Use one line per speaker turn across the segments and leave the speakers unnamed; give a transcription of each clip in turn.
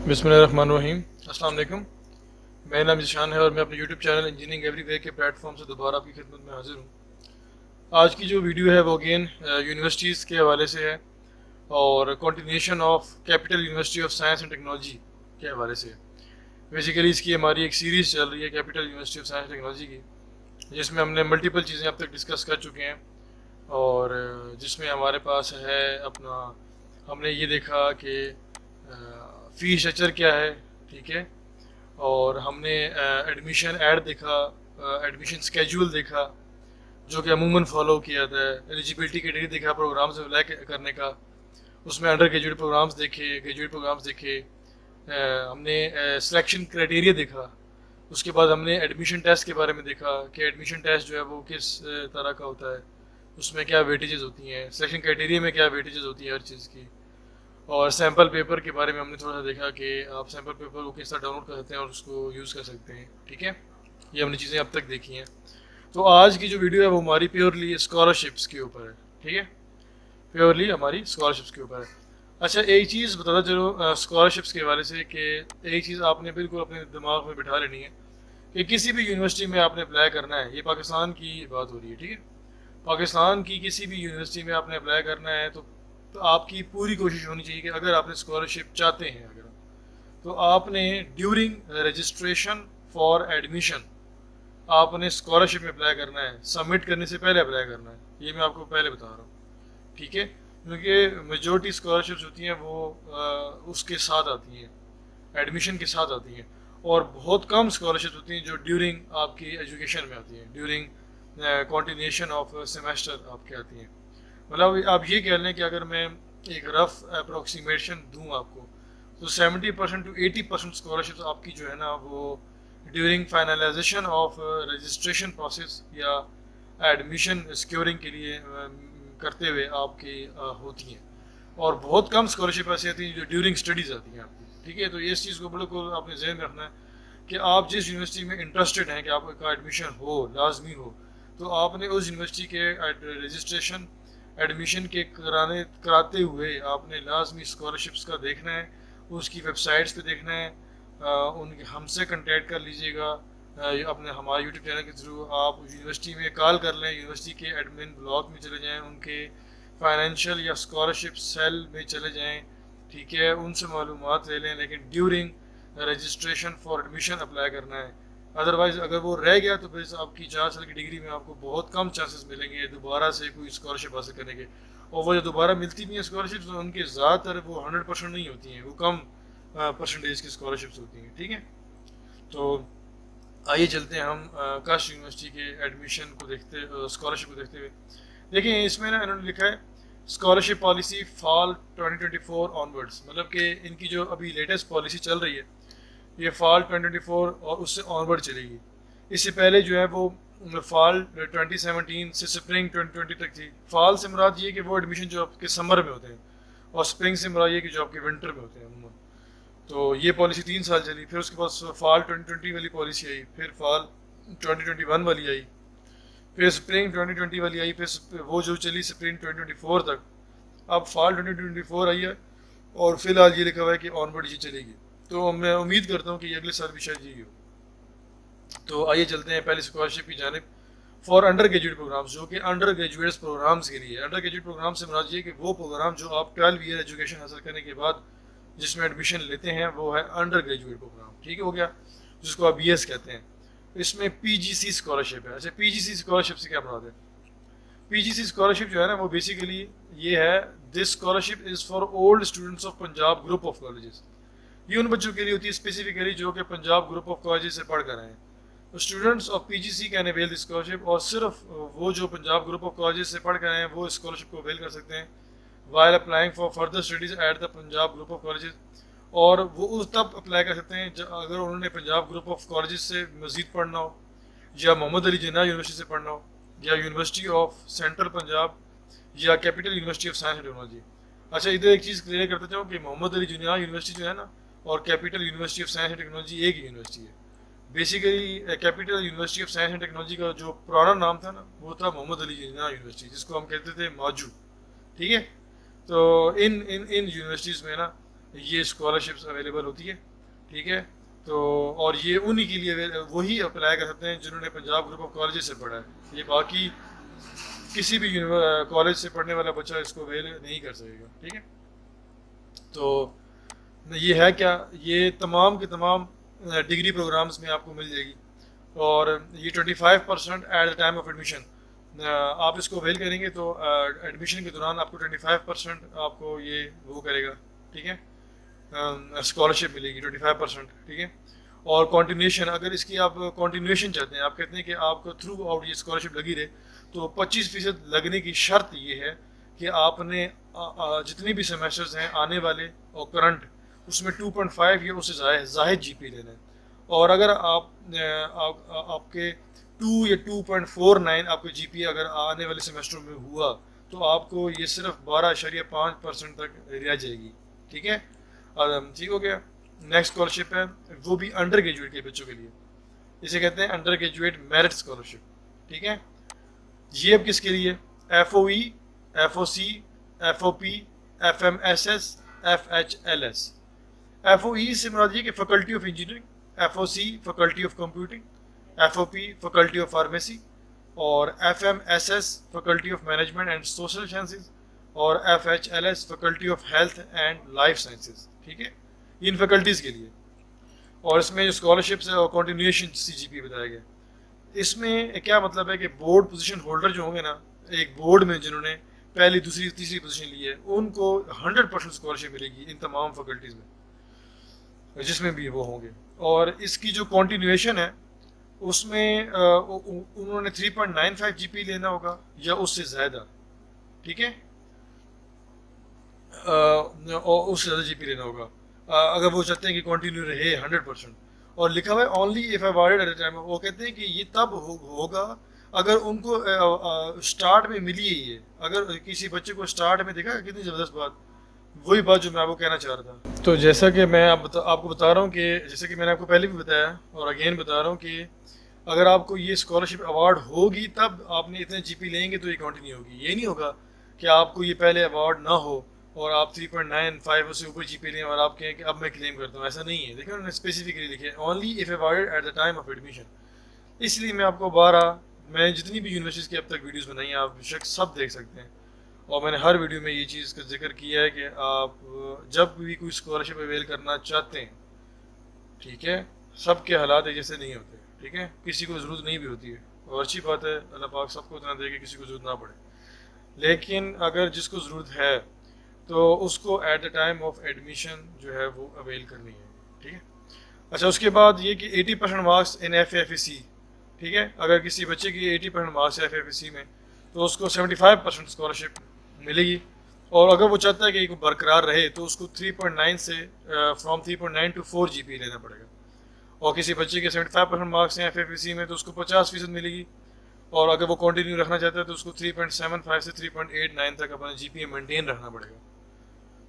بسم اللہ الرحمن الرحیم۔ السلام علیکم، میرا نام ذیشان ہے اور میں اپنے YouTube channel engineering every way کے پلیٹ فارم سے دوبارہ آپ کی خدمت میں حاضر ہوں۔ آج کی جو ویڈیو ہے وہ اگین یونیورسٹیز کے حوالے سے ہے اور continuation of capital university of science and technology کے حوالے سے ہے۔ بیسیکلی اس کی ہماری ایک سیریز چل رہی ہے capital university of science and technology کی، جس میں ہم نے ملٹیپل چیزیں اب تک ڈسکس کر چکے ہیں اور جس میں ہمارے پاس ہے اپنا، ہم نے یہ دیکھا کہ فی اسٹرکچر کیا ہے، ٹھیک ہے، اور ہم نے ایڈمیشن ایڈ دیکھا، ایڈمیشن اسکیجول دیکھا جو کہ عموماً فالو کیا جاتا ہے، ایلیجیبلٹی کرائٹیریا دیکھا پروگرامز اپلائی کرنے کا، اس میں انڈر گریجویٹ پروگرامز دیکھے، گریجویٹ پروگرامز دیکھے، ہم نے سلیکشن کرائٹیریا دیکھا، اس کے بعد ہم نے ایڈمیشن ٹیسٹ کے بارے میں دیکھا کہ ایڈمیشن ٹیسٹ جو ہے وہ کس طرح کا ہوتا ہے، اس میں کیا ویٹیجز ہوتی ہیں، سلیکشن کرائٹیریا میں کیا ویٹیجز ہوتی ہیں ہر چیز کی، اور سیمپل پیپر کے بارے میں ہم نے تھوڑا سا دیکھا کہ آپ سیمپل پیپر کو کس طرح ڈاؤن لوڈ کر سکتے ہیں اور اس کو یوز کر سکتے ہیں، ٹھیک ہے، یہ ہم نے چیزیں اب تک دیکھی ہیں۔ تو آج کی جو ویڈیو ہے وہ ہماری پیورلی اسکالرشپس کے اوپر ہے، ٹھیک ہے، پیورلی ہماری اسکالرشپس کے اوپر ہے۔ اچھا ایک چیز بتاتا چلو اسکالرشپس کے حوالے سے کہ ایک چیز آپ نے بالکل اپنے دماغ میں بٹھا لینی ہے کہ کسی بھی یونیورسٹی میں آپ نے اپلائی کرنا ہے، یہ پاکستان کی بات ہو رہی ہے، ٹھیک ہے، پاکستان کی کسی بھی یونیورسٹی میں آپ نے اپلائی کرنا ہے تو آپ کی پوری کوشش ہونی چاہیے کہ اگر آپ نے اسکالرشپ چاہتے ہیں اگر، تو آپ نے ڈیورنگ رجسٹریشن فار ایڈمیشن آپ نے اسکالرشپ میں اپلائی کرنا ہے، سبمٹ کرنے سے پہلے اپلائی کرنا ہے، یہ میں آپ کو پہلے بتا رہا ہوں، ٹھیک ہے، کیونکہ میجورٹی اسکالرشپس ہوتی ہیں وہ اس کے ساتھ آتی ہیں، ایڈمیشن کے ساتھ آتی ہیں، اور بہت کم اسکالرشپس ہوتی ہیں جو ڈیورنگ آپ کی ایجوکیشن میں آتی ہیں، ڈیورنگ کنٹینیوشن آف سیمیسٹر آپ کے آتی ہیں۔ مطلب آپ یہ کہہ لیں کہ اگر میں ایک رف اپروکسیمیشن دوں آپ کو تو 70% ٹو 80% اسکالرشپ آپ کی جو ہے نا وہ during finalization of registration process یا ایڈمیشن سیکورنگ کے لیے کرتے ہوئے آپ کی ہوتی ہیں، اور بہت کم اسکالرشپ ایسی آتی ہیں جو ڈیورنگ اسٹڈیز آتی ہیں آپ کی، ٹھیک ہے، تو اس چیز کو بالکل آپ نے ذہن میں رکھنا ہے کہ آپ جس یونیورسٹی میں انٹرسٹڈ ہیں کہ آپ کا ایڈمیشن ہو لازمی ہو تو آپ نے اس یونیورسٹی کے رجسٹریشن ایڈمیشن کے کراتے ہوئے آپ نے لازمی اسکالرشپس کا دیکھنا ہے، اس کی ویب سائٹس پہ دیکھنا ہے، ان کے ہم سے کنٹیکٹ کر لیجیے گا، اپنے ہمارے یوٹیوب چینل کے تھرو آپ یونیورسٹی میں کال کر لیں، یونیورسٹی کے ایڈمن بلاک میں چلے جائیں، ان کے فائنینشیل یا اسکالرشپ سیل میں چلے جائیں، ٹھیک ہے، ان سے معلومات لے لیں، لیکن during registration for admission apply کرنا ہے، ادروائز اگر وہ رہ گیا تو پھر آپ کی 4 سال کی ڈگری میں آپ کو بہت کم چانسز ملیں گے دوبارہ سے کوئی اسکالرشپ حاصل کرنے کے، اور وہ جو دوبارہ ملتی بھی ہیں اسکالرشپ ان کے زیادہ تر وہ 100% نہیں ہوتی ہیں، وہ کم پرسنٹیج کی اسکالرشپس ہوتی ہیں، ٹھیک ہے۔ تو آئیے چلتے ہیں ہم کاسٹ یونیورسٹی کے ایڈمیشن کو دیکھتے اسکالرشپ کو دیکھتے ہوئے۔ دیکھیں اس میں نا انہوں نے لکھا ہے اسکالرشپ پالیسی فال 2024 آنورڈس، مطلب کہ ان کی جو ابھی لیٹسٹ پالیسی چل رہی ہے یہ فال 2024 اور اس سے آنورڈ چلے گی، اس سے پہلے جو ہے وہ فال 2017 سے سپرنگ 2020 تک تھی۔ فال سے مراد یہ کہ وہ ایڈمیشن جو آپ کے سمر میں ہوتے ہیں، اور سپرنگ سے مراد یہ کہ جو آپ کے ونٹر میں ہوتے ہیں عموماً۔ تو یہ پالیسی 3 سال چلی، پھر اس کے بعد فال 2020 والی پالیسی آئی، پھر فال 2021 والی آئی، پھر سپرنگ 2020 والی آئی، پھر وہ جو چلی سپرنگ 2024 تک، اب فال 2024 آئی ہے اور فی الحال یہ لکھا ہوا ہے کہ آن ورڈ یہ چلے گی، تو میں امید کرتا ہوں کہ یہ اگلے سال بھی شاید یہی ہو۔ تو آئیے چلتے ہیں پہلے اسکالرشپ کی جانب فار انڈر گریجویٹ پروگرامس، جو کہ انڈر گریجویٹس پروگرامس کے لیے، انڈر گریجویٹ پروگرام سے مراد یہ کہ وہ پروگرام جو آپ 12 ایئر ایجوکیشن حاصل کرنے کے بعد جس میں ایڈمیشن لیتے ہیں وہ ہے انڈر گریجویٹ پروگرام، ٹھیک ہو گیا، جس کو آپ بی ایس کہتے ہیں۔ اس میں پی جی سی اسکالرشپ ہے۔ اچھا پی جی سی اسکالرشپ سے کیا مراد ہے؟ پی جی سی اسکالرشپ جو ہے نا وہ بیسیکلی یہ ہے، this scholarship is for old students of Punjab group of colleges, یہ ان بچوں کے لیے ہوتی ہے اسپیسیفکلی جو کہ پنجاب گروپ آف کالجز سے پڑھ کر آئے ہیں۔ Students of P G C can avail the scholarship, اور صرف وہ جو پنجاب گروپ آف کالجز سے پڑھ کر آئے ہیں وہ اسکالرشپ کو اویل کر سکتے ہیں while applying for further studies at the Punjab group of Colleges, اور وہ اس تب اپلائی کر سکتے ہیں اگر انہوں نے پنجاب گروپ آف کالجز سے مزید پڑھنا ہو، یا محمد علی جناح یونیورسٹی سے پڑھنا ہو، یا یونیورسٹی آف سینٹرل پنجاب، یا capital university of science and technology. اچھا ادھر ایک چیز کلیئر کرتے چاہوں کہ محمد علی جناح یونیورسٹی جو ہے نا اور capital university of science and technology ایک ہی یونیورسٹی ہے۔ Basically capital university of science and technology کا جو پرانا نام تھا نا وہ تھا محمد علی جناح یونیورسٹی، جس کو ہم کہتے تھے ماجو، ٹھیک ہے۔ تو ان یونیورسٹیز میں نا یہ اسکالرشپس اویلیبل ہوتی ہے. ٹھیک ہے, تو اور یہ انہی کے لیے وہی اپلائی کر سکتے ہیں جنہوں نے پنجاب گروپ آف کالجز سے پڑھا ہے. یہ باقی کسی بھی کالج سے پڑھنے والا بچہ اس کو اویل نہیں کر سکے گا. ٹھیک ہے, تو یہ ہے کیا, یہ تمام کے تمام ڈگری پروگرامز میں آپ کو مل جائے گی. اور یہ 25% at the time of admission آپ اس کو اویل کریں گے تو ایڈمیشن کے دوران آپ کو 25% آپ کو یہ وہ کرے گا. ٹھیک ہے, اسکالرشپ ملے گی 25%. ٹھیک ہے, اور کنٹینیوشن, اگر اس کی آپ کنٹینیوشن چاہتے ہیں, آپ کہتے ہیں کہ آپ کو تھرو آؤٹ یہ اسکالرشپ لگی رہے, تو 25% لگنے کی شرط یہ ہے کہ آپ نے جتنے بھی سیمیسٹرز ہیں آنے والے اور کرنٹ, اس میں 2.5 یا اس سے زائد جی پی لینا ہے. اور اگر آپ کے 2 یا 2.49 آپ کا جی پی اگر آنے والے سیمیسٹر میں ہوا تو آپ کو یہ صرف 12.5% تک رہ جائے گی. ٹھیک ہے, ٹھیک ہو گیا. نیکسٹ اسکالرشپ ہے, وہ بھی انڈر گریجویٹ کے بچوں کے لیے, اسے کہتے ہیں انڈر گریجویٹ میرٹ اسکالرشپ. ٹھیک ہے, یہ اب کس کے لیے, F O E, F O C, F O P, F M S S, F H L S. F O E سے مراد یہ کہ faculty of engineering, F O C faculty of computing, F O P faculty of pharmacy, اور F M S S faculty of management and social sciences, اور F H L S faculty of health and life sciences. ٹھیک ہے, ان faculties کے لیے. اور اس میں جو scholarships ہے اور کنٹینیوشن سی جی پی بتایا گیا. اس میں کیا مطلب ہے کہ بورڈ پوزیشن ہولڈر جو ہوں گے نا, ایک بورڈ میں جنہوں نے پہلی دوسری تیسری پوزیشن لی ہے, ان کو 100% اسکالرشپ ملے گی ان تمام فیکلٹیز میں جس میں بھی وہ ہوں گے. اور اس کی جو کنٹینیوشن ہے اس میں انہوں نے 3.95 جی پی لینا ہوگا یا اس سے زیادہ. ٹھیک ہے, اور اس سے زیادہ جی پی لینا ہوگا اگر وہ چاہتے ہیں کہ کنٹینیو رہے 100%. اور لکھا ہوا ہے only if award at a time, وہ کہتے ہیں کہ یہ تب ہوگا اگر ان کو اسٹارٹ میں ملی ہے. یہ اگر کسی بچے کو اسٹارٹ میں دیکھا کتنی زبردست بات, وہی بات جو میں آپ کو کہنا چاہ رہا تھا. تو جیسا کہ میں آپ کو بتا رہا ہوں کہ جیسے کہ میں نے آپ کو پہلے بھی بتایا اور اگین بتا رہا ہوں کہ اگر آپ کو یہ اسکالرشپ ایوارڈ ہوگی تب آپ نے اتنے جی پی لیں گے تو یہ کنٹینیو ہوگی. یہ نہیں ہوگا کہ آپ کو یہ پہلے ایوارڈ نہ ہو اور آپ 3.95 اس سے اوپر جی پی لیں اور آپ کہیں کہ اب میں کلیم کرتا ہوں. ایسا نہیں ہے. دیکھیں انہوں نے اسپیسیفکلی لکھے only if award at the time of admission. اس لیے میں آپ کو میں جتنی بھی یونیورسٹیز کی اب تک ویڈیوز بنائی ہیں آپ بے شک سب دیکھ سکتے ہیں, اور میں نے ہر ویڈیو میں یہ چیز کا ذکر کیا ہے کہ آپ جب بھی کوئی اسکالرشپ اویل کرنا چاہتے ہیں, ٹھیک ہے, سب کے حالات جیسے نہیں ہوتے. ٹھیک ہے, کسی کو ضرورت نہیں بھی ہوتی ہے, اور اچھی بات ہے, اللہ پاک سب کو اتنا دے کہ کسی کو ضرورت نہ پڑے. لیکن اگر جس کو ضرورت ہے تو اس کو at the time of admission جو ہے وہ اویل کرنی ہے. ٹھیک ہے, اچھا اس کے بعد یہ کہ 80% مارکس ان ایف اے سی. ٹھیک ہے, اگر کسی بچے کی 80% مارکس ایف اے سی میں تو اس کو 75% اسکالرشپ ملے گی. اور اگر وہ چاہتا ہے کہ یہ برقرار رہے تو اس کو 3.9 سے فرام 3.9 to 4 جی پی لینا پڑے گا. اور کسی بچے کے 75% مارکس ہیں ایف اے سی میں تو اس کو 50% ملے گی. اور اگر وہ کنٹینیو رکھنا چاہتا ہے تو اس کو 3.75 سے 3.89 تک اپنا جی پی اے مینٹین رکھنا پڑے گا.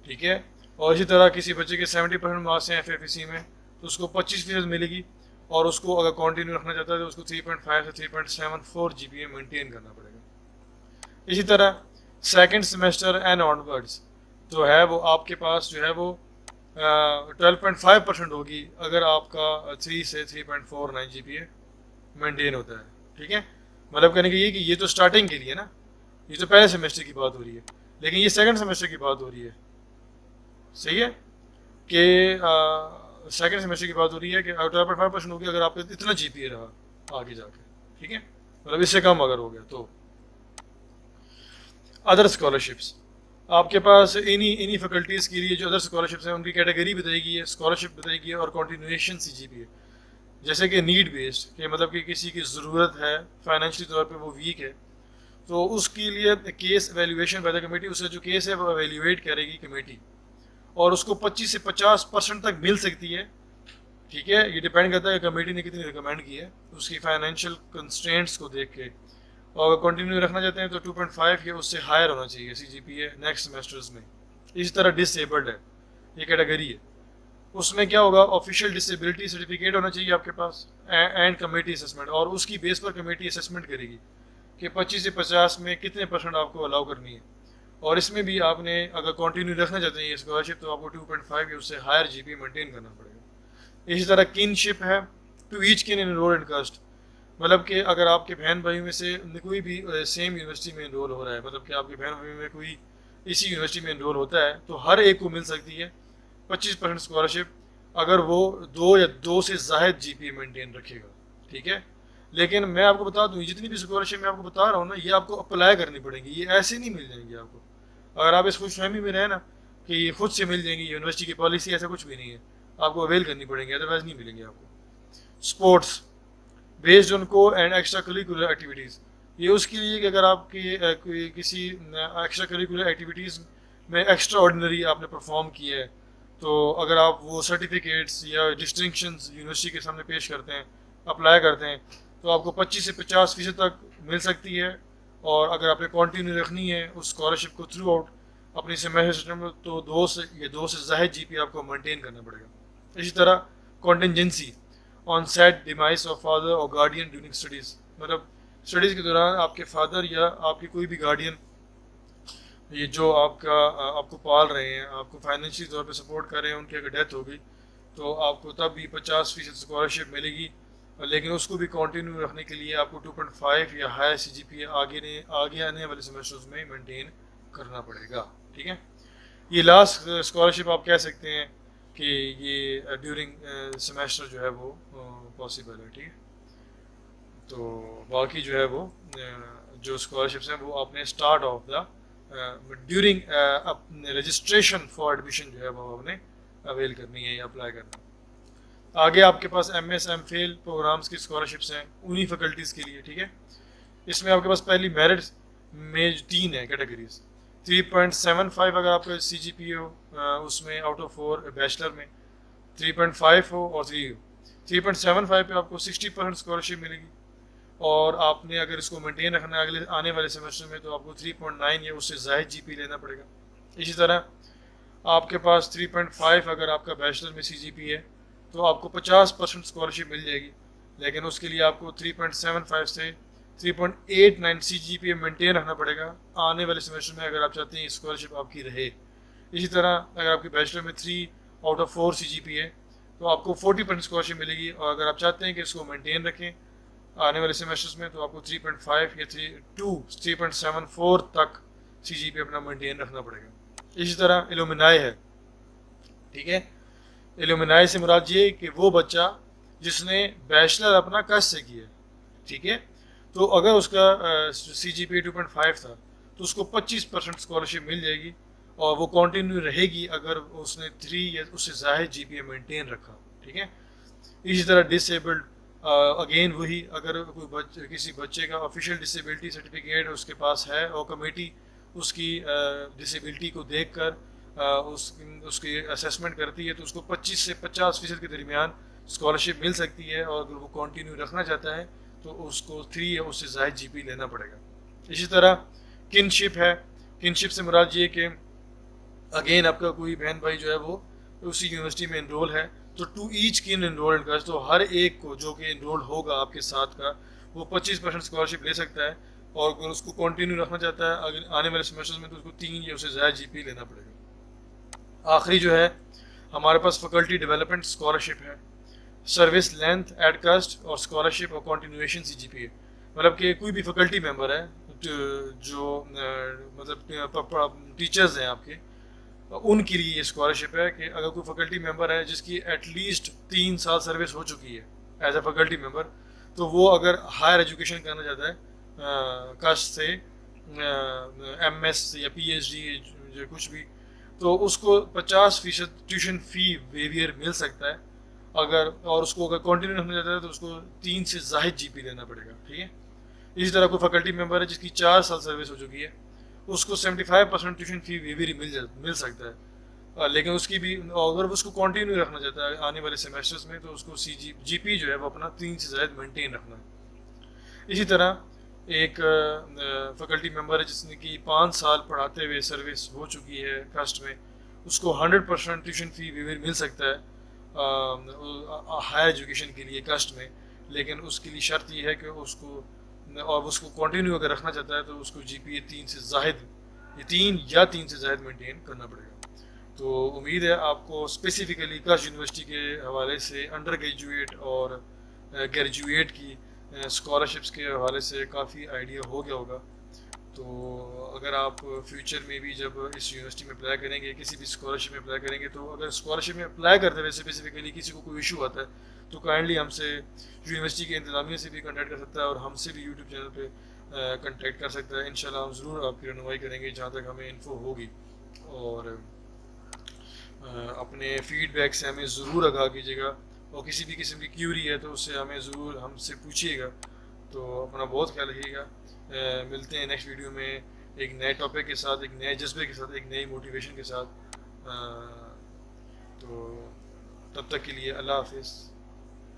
ٹھیک ہے, اور اسی طرح کسی بچے کے 70% مارکس ہیں ایف اے سی میں تو اس کو 25% ملے گی. اور اس کو اگر کنٹینیو رکھنا چاہتا ہے تو اس کو 3.5 سے 3.74 جی پی اے مینٹین کرنا پڑے گا. اسی طرح second semester and on words جو ہے وہ آپ کے پاس جو ہے وہ 12.5% ہوگی اگر آپ کا 3 سے 3.49 جی پی اے مینٹین ہوتا ہے. ٹھیک ہے, مطلب کہنے کی یہ کہ یہ تو اسٹارٹنگ کے لیے نا, یہ تو پہلے سیمیسٹر کی بات ہو رہی ہے, لیکن یہ سیکنڈ سیمیسٹر کی بات ہو رہی ہے. صحیح ہے کہ سیکنڈ سیمیسٹر کی بات ہو رہی ہے کہ 12.5% ہوگی اگر آپ کا اتنا جی پی اے رہا آگے جا کے. ٹھیک ہے, مطلب اس سے کم اگر ہو گیا تو. ادر اسکالرشپس آپ کے پاس انہی فیکلٹیز کے لیے جو ادر اسکالرشپس ہیں ان کی کیٹیگری بتائی گئی ہے, اسکالرشپ بتائی گئی ہے, اور کنٹینیوشن سی جی پی ہے. جیسے کہ نیڈ بیسڈ, کہ مطلب کہ کسی کی ضرورت ہے فائنینشلی طور پہ وہ ویک ہے تو اس کے لیے case evaluation by the committee, اس سے جو کیس ہے وہ ایویلیویٹ کرے گی کمیٹی, اور اس کو 25 سے 50% تک مل سکتی ہے. ٹھیک ہے, یہ ڈیپینڈ کرتا ہے کہ کمیٹی نے کتنی ریکمینڈ کی ہے اس کی فائنینشیل کنسٹرینٹس کو دیکھ کے. اور اگر کنٹینیو رکھنا چاہتے ہیں تو 2.5 یا اس سے ہائر ہونا چاہیے سی جی پی اے نیکسٹ سیمیسٹرز میں. اسی طرح ڈس ایبلڈ ہے, یہ کیٹیگری ہے, اس میں کیا ہوگا, آفیشیل ڈسیبلٹی سرٹیفکیٹ ہونا چاہیے آپ کے پاس اینڈ کمیٹی اسسمنٹ, اور اس کی بیس پر کمیٹی اسسمنٹ کرے گی کہ 25 سے 50 میں کتنے % آپ کو الاؤ کرنی ہے. اور اس میں بھی آپ نے اگر کنٹینیو رکھنا چاہتے ہیں یہ اسکالرشپ تو آپ کو 2.5 یا اس سے ہائر جی پی مینٹین کرنا پڑے گا. اسی طرح کن شپ ہے ٹو ایچ کن انرول اینڈ کاسٹ. مطلب کہ اگر آپ کے بہن بھائیوں میں سے کوئی بھی سیم یونیورسٹی میں انرول ہو رہا ہے, مطلب کہ آپ کے بہن بھائیوں میں کوئی اسی یونیورسٹی میں انرول ہوتا ہے, تو ہر ایک کو مل سکتی ہے 25% اسکالرشپ اگر وہ 2 یا 2 سے زائد جی پی مینٹین رکھے گا. ٹھیک ہے, لیکن میں آپ کو بتا دوں جتنی بھی اسکالرشپ میں آپ کو بتا رہا ہوں نا, یہ آپ کو اپلائی کرنی پڑیں گی, یہ ایسے نہیں مل جائیں گی آپ کو. اگر آپ اس خوش فہمی میں رہیں نا کہ یہ خود سے مل جائیں گی, یونیورسٹی کی پالیسی ایسا کچھ بھی نہیں ہے, آپ کو اویل کرنی پڑیں گی, ادروائز نہیں ملیں گے آپ کو. اسپورٹس بیسڈ آن کو اینڈ ایکسٹرا کریکولر ایکٹیویٹیز, یہ اس کے لیے کہ اگر آپ کی کسی ایکسٹرا کریکولر ایکٹیویٹیز میں ایکسٹرا آرڈینری آپ نے پرفارم کیا ہے, تو اگر آپ وہ سرٹیفکیٹس یا ڈسٹنکشنز یونیورسٹی کے سامنے پیش کرتے ہیں, اپلائی کرتے ہیں, تو آپ کو 25 سے 50% تک مل سکتی ہے. اور اگر آپ نے کنٹینیو رکھنی ہے اس اسکالرشپ کو تھرو آؤٹ اپنی سیمیسٹر سسٹم میں, تو 2 سے زائد جی پی آپ کو مینٹین کرنا پڑے گا. اسی طرح contingency onset demise of father اور گارڈین ڈیورنگ اسٹڈیز, مطلب اسٹڈیز کے دوران آپ کے فادر یا آپ کی کوئی بھی گارڈین یہ جو آپ کو پال رہے ہیں, آپ کو فائنینشلی طور پہ سپورٹ کر رہے ہیں, ان کی اگر ڈیتھ ہو گئی تو آپ کو تب بھی 50% اسکالرشپ ملے گی, لیکن اس کو بھی کنٹینیو رکھنے کے لیے آپ کو 2.5 یا ہائر سی جی پی آگے آنے والے سیمسٹرز میں مینٹین کرنا پڑے گا. ٹھیک ہے, یہ لاسٹ اسکالرشپ آپ کہہ سکتے ہیں کہ یہ ڈیورنگ سیمسٹر جو ہے وہ پاسبل ہے. ٹھیک ہے, تو باقی جو ہے وہ جو اسکالرشپس ہیں وہ آپ نے start of the during registration for admission جو ہے وہ آپ نے اویل کرنی ہے یا اپلائی کرنا ہے. آگے آپ کے پاس ایم ایس ایم فیل پروگرامس کی اسکالرشپس ہیں انہی فیکلٹیز کے لیے. ٹھیک ہے, اس میں آپ کے پاس پہلی میرٹ میں 3 ہے کیٹیگریز. 3.75 اگر آپ کا سی جی پی ہو اس میں آؤٹ آف 4 بیچلر میں, 3.5 ہو اور 3 ہو. 3.75 پہ آپ کو 60% اسکالرشپ ملے گی, اور آپ نے اگر اس کو مینٹین رکھنا ہے اگلے آنے والے سیمسٹر میں تو آپ کو 3.9 یا اس سے زائد جی پی لینا پڑے گا. اسی طرح آپ کے پاس 3.5 اگر آپ کا بیچلر میں سی جی پی ہے تو آپ کو 50% اسکالرشپ مل جائے گی, لیکن اس کے لیے آپ کو 3.75 سے 3.89 سی جی پی مینٹین رکھنا پڑے گا آنے والے سیمسٹر میں اگر آپ چاہتے ہیں اسکالرشپ آپ کی رہے. اسی طرح اگر آپ کی بیچلر میں 3 آؤٹ آف 4 سی جی پی ہے تو آپ کو 40% اسکالرشپ ملے گی, اور اگر آپ چاہتے ہیں کہ اس کو مینٹین رکھیں آنے والے سیمسٹرز میں تو آپ کو 3.5 یا 3.74 تک سی جی پی اپنا مینٹین رکھنا پڑے گا. اسی طرح ایلومنائی ہے. ٹھیک ہے, ایلومنائی سے مراد یہ کہ وہ بچہ جس نے بیچلر اپنا کس سے کیا. ٹھیک ہے, تو اگر اس کا سی جی پی 2.5 تھا تو اس کو 25% اسکالرشپ مل جائے گی, اور وہ کنٹینیو رہے گی اگر اس نے 3 یا اس سے زائد جی پی مینٹین رکھا. ٹھیک ہے, اسی طرح ڈس ایبلڈ اگین وہی, اگر کوئی کسی بچے کا آفیشیل ڈسیبلٹی سرٹیفکیٹ اس کے پاس ہے اور کمیٹی اس کی ڈسیبلٹی کو دیکھ کر اس کی اسیسمنٹ کرتی ہے تو اس کو 25 سے 50% کے درمیان اسکالرشپ مل سکتی ہے, اور اگر وہ کنٹینیو رکھنا چاہتا ہے تو اس کو 3 یا اس سے زائد جی پی لینا پڑے گا. اسی طرح کنشپ ہے. کنشپ سے مراد یہ کہ اگین آپ کا کوئی بہن بھائی جو ہے وہ اسی یونیورسٹی میں انرول ہے تو ٹو ایچ کن انرول کا, تو ہر ایک کو جو کہ انرول ہوگا آپ کے ساتھ کا وہ 25% اسکالرشپ لے سکتا ہے, اور اگر اس کو کنٹینیو رکھنا چاہتا ہے اگر آنے والے سیمسٹر میں تو اس کو 3 یا اس سے زائد جی پی لینا پڑے گا. آخری جو ہے ہمارے پاس فیکلٹی ڈیولپمنٹ اسکالرشپ ہے. سروس لینتھ ایٹ کاسٹ اور اسکالرشپ اور کنٹینویشن سی جی پی ہے, مطلب کہ کوئی بھی فیکلٹی ممبر ہے جو مطلب ٹیچرز ہیں آپ کے, ان کے لیے یہ اسکالرشپ ہے کہ اگر کوئی فیکلٹی ممبر ہے جس کی ایٹ لیسٹ 3 سال سروس ہو چکی ہے ایز اے فیکلٹی ممبر, تو وہ اگر ہائر ایجوکیشن کرنا چاہتا ہے کاسٹ سے ایم ایس یا پی ایچ ڈی کچھ بھی, تو اس کو 50% ٹیوشن فی ویویئر مل سکتا ہے اگر, اور اس کو اگر کنٹینیو رکھنا چاہتا ہے تو اس کو 3 سے زائد جی پی لینا پڑے گا. ٹھیک ہے, اسی طرح کوئی فیکلٹی ممبر ہے جس کی 4 سال سروس ہو چکی ہے اس کو 75% ٹیوشن فی ویویئر مل سکتا ہے, لیکن اس کی بھی اگر اس کو کنٹینیو رکھنا چاہتا ہے آنے والے سیمسٹرز میں تو اس کو جی پی جو ہے وہ اپنا 3 سے زائد مینٹین رکھنا ہے. اسی طرح ایک فیکلٹی ممبر ہے جس نے کہ 5 سال پڑھاتے ہوئے سروس ہو چکی ہے کاسٹ میں, اس کو 100% ٹیوشن فی ویویئر مل سکتا ہے ہائر ایجوکیشن کے لیے کاسٹ میں, لیکن اس کے لیے شرط یہ ہے کہ اس کو, اور اس کو کنٹینیو اگر رکھنا چاہتا ہے تو اس کو جی پی اے 3 سے زائد یہ 3 یا 3 سے زائد مینٹین کرنا پڑے گا. تو امید ہے آپ کو اسپیسیفکلی کش یونیورسٹی کے حوالے سے انڈر گریجویٹ اور گریجویٹ کی اسکالرشپس کے حوالے سے کافی آئیڈیا ہو گیا ہوگا. تو اگر آپ فیوچر میں بھی جب اس یونیورسٹی میں اپلائی کریں گے, کسی بھی اسکالرشپ میں اپلائی کریں گے, تو اگر اسکالرشپ میں اپلائی کرتے ہوئے اسپیسیفکلی کسی کو کوئی ایشو آتا ہے تو کائنڈلی ہم سے یونیورسٹی کے انتظامیہ سے بھی کنٹیکٹ کر سکتا ہے, اور ہم سے بھی یوٹیوب چینل پہ کنٹیکٹ کر سکتا ہے. انشاءاللہ ہم ضرور آپ کی رہنمائی کریں گے جہاں تک ہمیں انفو ہوگی, اور اپنے فیڈ بیک سے ہمیں ضرور آگاہ کیجیے گا, اور کسی بھی قسم کی کیوری ہے تو اس سے ہمیں ضرور ہم سے پوچھیے گا. تو اپنا بہت خیال رکھیے گا. ملتے ہیں نیکسٹ ویڈیو میں ایک نئے ٹاپک کے ساتھ, ایک نئے جذبے کے ساتھ, ایک نئی موٹیویشن کے ساتھ. تو تب تک کے لیے اللہ حافظ.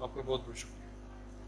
آپ کا بہت بہت شکریہ.